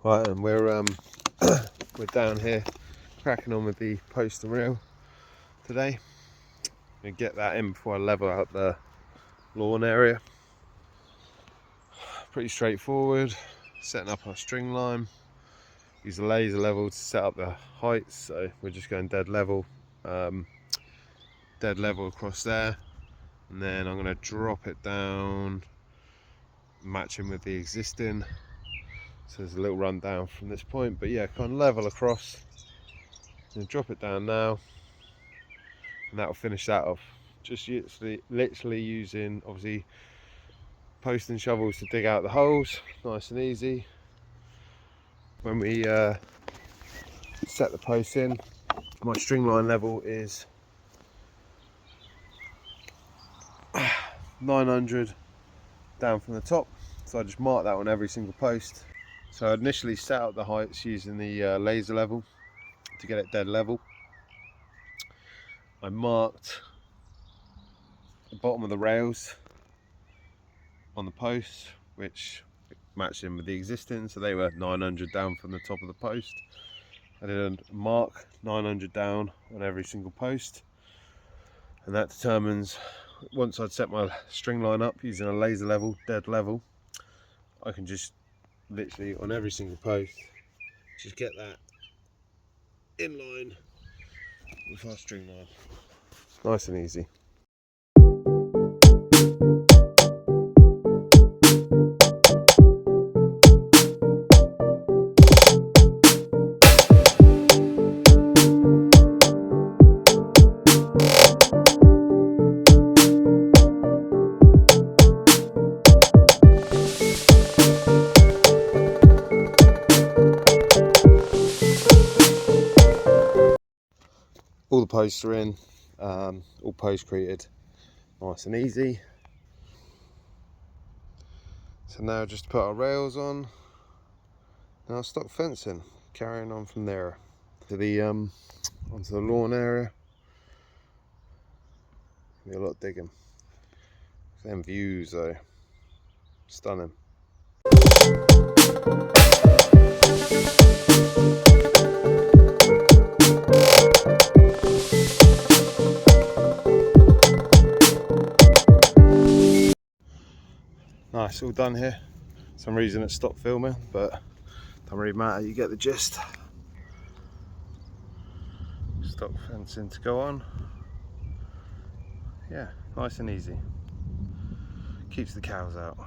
Right, and we're we're down here cracking on with the post and reel today. We get that in before I level out the lawn area. Pretty straightforward. Setting up our string line. Use the laser level to set up the heights, so we're just going dead level across there, and then I'm going to drop it down, matching with the existing. So there's a little run down from this point, but yeah, kind of level across and drop it down now, and that'll finish that off. Just literally using obviously post and shovels to dig out the holes, nice and easy. When we set the posts in, my string line level is 900 down from the top, so I just mark that on every single post. So I initially set up the heights using the laser level to get it dead level. I marked the bottom of the rails on the posts, which matched in with the existing, so they were 900 down from the top of the post. I did a mark 900 down on every single post, and that determines, once I'd set my string line up using a laser level, dead level, I can just literally on every single post just get that in line with our string line. Nice and easy. All the posts are in, all post created, nice and easy. So now just put our rails on, now stock fencing, carrying on from there to the onto the lawn area. Be a lot of digging. Them views though, stunning. Nice, all done here. For some reason it stopped filming, but don't really matter, you get the gist. Stock fencing to go on. Yeah, nice and easy. Keeps the cows out.